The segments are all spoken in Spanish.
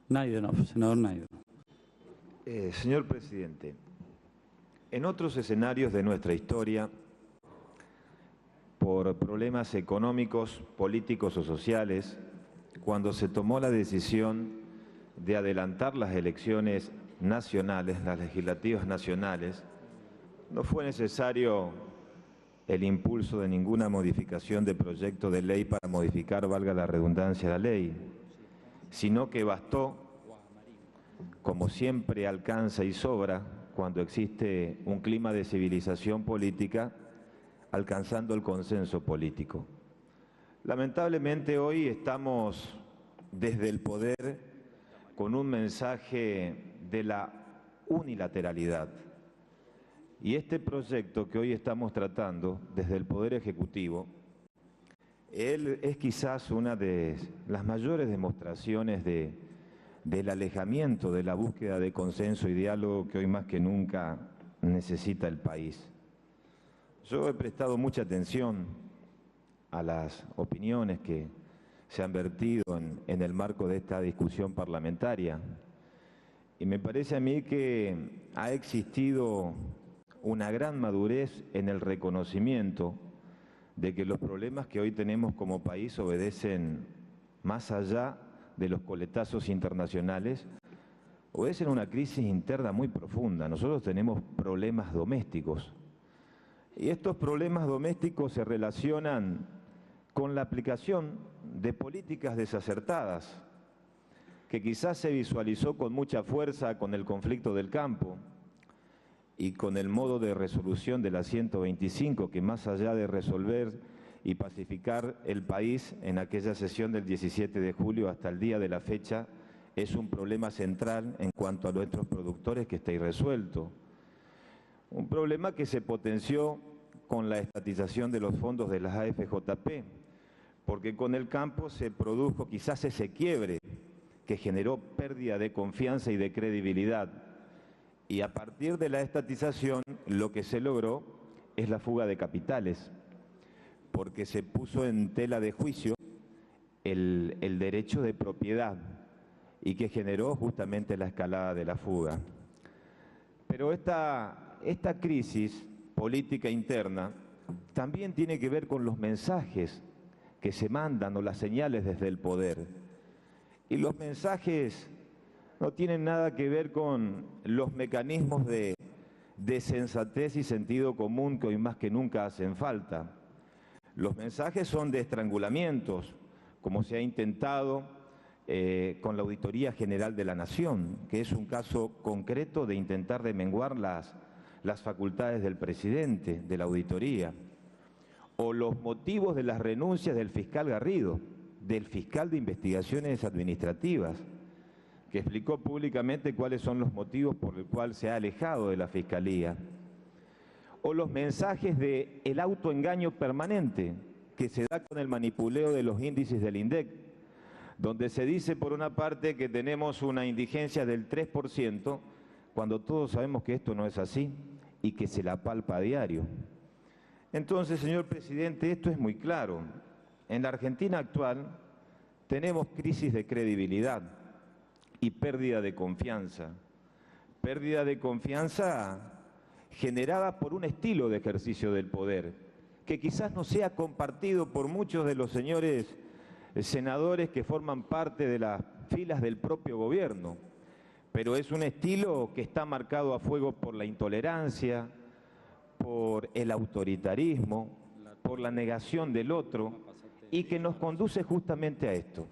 Naidenov, senador Naidenov. Señor presidente, en otros escenarios de nuestra historia, por problemas económicos, políticos o sociales, cuando se tomó la decisión de adelantar las elecciones nacionales, las legislativas nacionales, no fue necesario el impulso de ninguna modificación de proyecto de ley para modificar, valga la redundancia, la ley, sino que bastó, como siempre alcanza y sobra cuando existe un clima de civilización política, alcanzando el consenso político. Lamentablemente hoy estamos desde el poder con un mensaje de la unilateralidad. Y este proyecto que hoy estamos tratando desde el Poder Ejecutivo, él es quizás una de las mayores demostraciones del alejamiento de la búsqueda de consenso y diálogo que hoy más que nunca necesita el país. Yo he prestado mucha atención a las opiniones que se han vertido en el marco de esta discusión parlamentaria y me parece a mí que ha existido una gran madurez en el reconocimiento de que los problemas que hoy tenemos como país obedecen, más allá de los coletazos internacionales, obedecen una crisis interna muy profunda. Nosotros tenemos problemas domésticos y estos problemas domésticos se relacionan con la aplicación de políticas desacertadas, que quizás se visualizó con mucha fuerza con el conflicto del campo y con el modo de resolución de la 125, que más allá de resolver y pacificar el país en aquella sesión del 17 de julio hasta el día de la fecha, es un problema central en cuanto a nuestros productores que está irresuelto. Un problema que se potenció con la estatización de los fondos de las AFJP, porque con el campo se produjo quizás ese quiebre que generó pérdida de confianza y de credibilidad. Y a partir de la estatización lo que se logró es la fuga de capitales, porque se puso en tela de juicio el derecho de propiedad y que generó justamente la escalada de la fuga. Pero esta crisis política interna también tiene que ver con los mensajes que se mandan o las señales desde el poder. Y los mensajes no tienen nada que ver con los mecanismos de sensatez y sentido común que hoy más que nunca hacen falta. Los mensajes son de estrangulamientos, como se ha intentado con la Auditoría General de la Nación, que es un caso concreto de intentar menguar las facultades del presidente de la auditoría, o los motivos de las renuncias del fiscal Garrido, del fiscal de investigaciones administrativas, que explicó públicamente cuáles son los motivos por los cuales se ha alejado de la Fiscalía, o los mensajes del autoengaño permanente que se da con el manipuleo de los índices del INDEC, donde se dice por una parte que tenemos una indigencia del 3%, cuando todos sabemos que esto no es así y que se la palpa a diario. Entonces, señor presidente, esto es muy claro. En la Argentina actual tenemos crisis de credibilidad y pérdida de confianza. Pérdida de confianza generada por un estilo de ejercicio del poder, que quizás no sea compartido por muchos de los señores senadores que forman parte de las filas del propio gobierno, pero es un estilo que está marcado a fuego por la intolerancia, por el autoritarismo, por la negación del otro, y que nos conduce justamente a esto,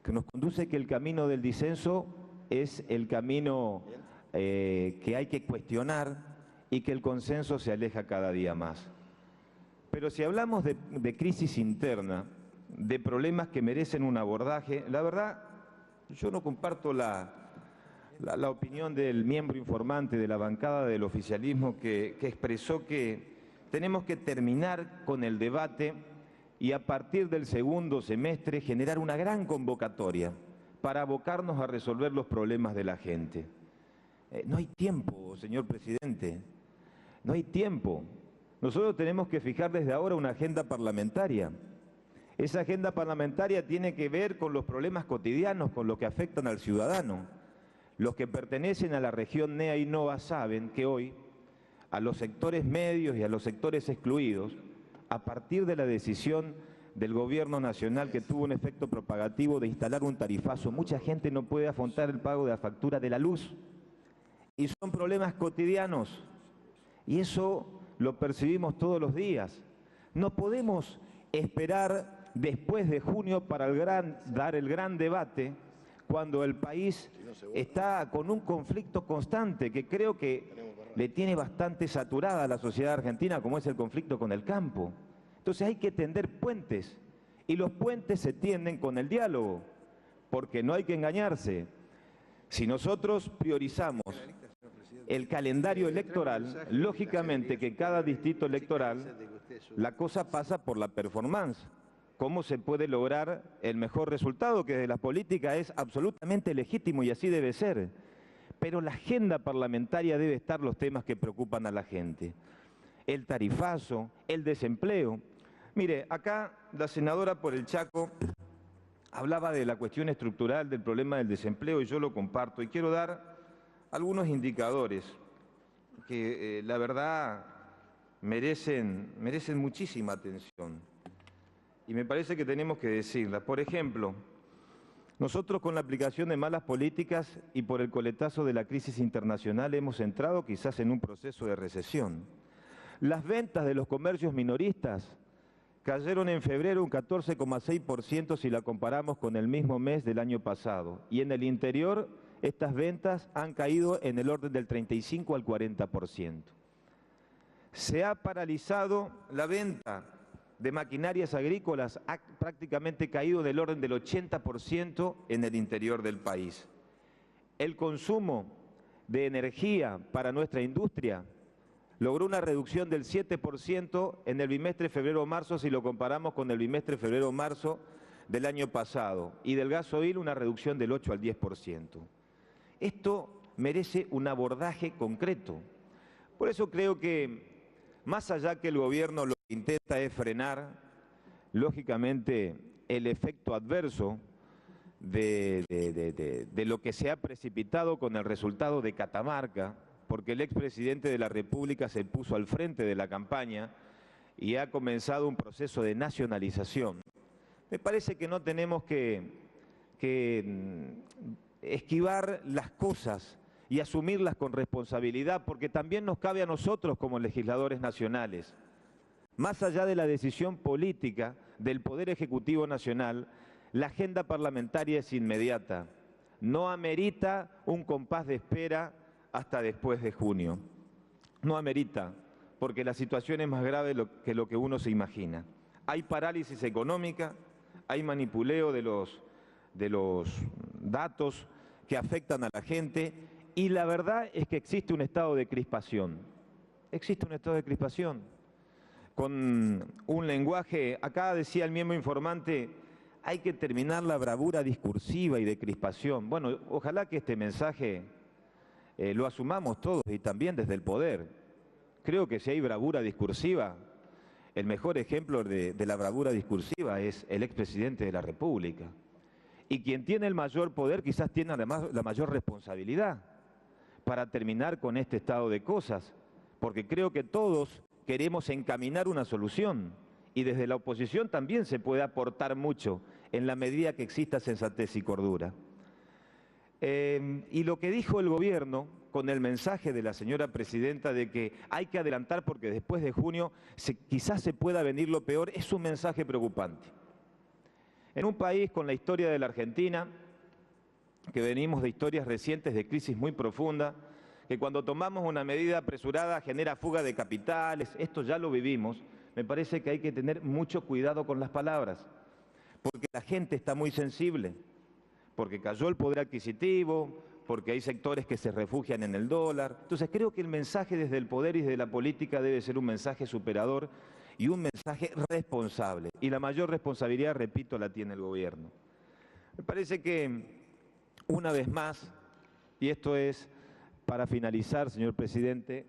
que nos conduce que el camino del disenso es el camino que hay que cuestionar y que el consenso se aleja cada día más. Pero si hablamos de crisis interna, de problemas que merecen un abordaje, la verdad, yo no comparto la opinión del miembro informante de la bancada del oficialismo que expresó que tenemos que terminar con el debate y a partir del segundo semestre generar una gran convocatoria para abocarnos a resolver los problemas de la gente. No hay tiempo, señor presidente, no hay tiempo. Nosotros tenemos que fijar desde ahora una agenda parlamentaria Esa agenda parlamentaria tiene que ver con los problemas cotidianos, con lo que afectan al ciudadano. Los que pertenecen a la región NEA y NOA saben que hoy a los sectores medios y a los sectores excluidos, a partir de la decisión del gobierno nacional que tuvo un efecto propagativo de instalar un tarifazo, mucha gente no puede afrontar el pago de la factura de la luz. Y son problemas cotidianos. Y eso lo percibimos todos los días. No podemos esperar después de junio para dar el gran debate cuando el país está con un conflicto constante que creo que le tiene bastante saturada a la sociedad argentina, como es el conflicto con el campo. Entonces hay que tender puentes, y los puentes se tienden con el diálogo, porque no hay que engañarse. Si nosotros priorizamos el calendario electoral, lógicamente que en cada distrito electoral la cosa pasa por la performance. ¿Cómo se puede lograr el mejor resultado? Que desde la política es absolutamente legítimo y así debe ser. Pero la agenda parlamentaria debe estar los temas que preocupan a la gente. El tarifazo, el desempleo. Mire, acá la senadora por el Chaco hablaba de la cuestión estructural del problema del desempleo y yo lo comparto. Y quiero dar algunos indicadores que la verdad merecen muchísima atención. Y me parece que tenemos que decirlas. Por ejemplo, nosotros con la aplicación de malas políticas y por el coletazo de la crisis internacional hemos entrado quizás en un proceso de recesión. Las ventas de los comercios minoristas cayeron en febrero un 14,6% si la comparamos con el mismo mes del año pasado. Y en el interior, estas ventas han caído en el orden del 35 al 40%. Se ha paralizado la venta de maquinarias agrícolas, ha prácticamente caído del orden del 80% en el interior del país. El consumo de energía para nuestra industria logró una reducción del 7% en el bimestre febrero-marzo si lo comparamos con el bimestre febrero-marzo del año pasado, y del gasoil una reducción del 8 al 10%. Esto merece un abordaje concreto. Por eso creo que, más allá que el gobierno lo que intenta es frenar, lógicamente, el efecto adverso de lo que se ha precipitado con el resultado de Catamarca, porque el expresidente de la República se puso al frente de la campaña y ha comenzado un proceso de nacionalización. Me parece que no tenemos que esquivar las cosas y asumirlas con responsabilidad, porque también nos cabe a nosotros como legisladores nacionales. Más allá de la decisión política del Poder Ejecutivo Nacional, la agenda parlamentaria es inmediata. No amerita un compás de espera hasta después de junio. No amerita, porque la situación es más grave que lo que uno se imagina. Hay parálisis económica, hay manipuleo de los datos que afectan a la gente, y la verdad es que existe un estado de crispación. Existe un estado de crispación. Con un lenguaje, acá decía el miembro informante, hay que terminar la bravura discursiva y de crispación. Bueno, ojalá que este mensaje lo asumamos todos y también desde el poder. Creo que si hay bravura discursiva, el mejor ejemplo de la bravura discursiva es el expresidente de la República. Y quien tiene el mayor poder quizás tiene además la mayor responsabilidad para terminar con este estado de cosas, porque creo que todos queremos encaminar una solución y desde la oposición también se puede aportar mucho en la medida que exista sensatez y cordura. Y lo que dijo el gobierno con el mensaje de la señora presidenta de que hay que adelantar porque después de junio quizás se pueda venir lo peor, es un mensaje preocupante. En un país con la historia de la Argentina, que venimos de historias recientes de crisis muy profunda, que cuando tomamos una medida apresurada genera fuga de capitales, esto ya lo vivimos, me parece que hay que tener mucho cuidado con las palabras, porque la gente está muy sensible, porque cayó el poder adquisitivo, porque hay sectores que se refugian en el dólar. Entonces creo que el mensaje desde el poder y desde la política debe ser un mensaje superador y un mensaje responsable. Y la mayor responsabilidad, repito, la tiene el gobierno. Me parece que, una vez más, y esto es para finalizar, señor presidente,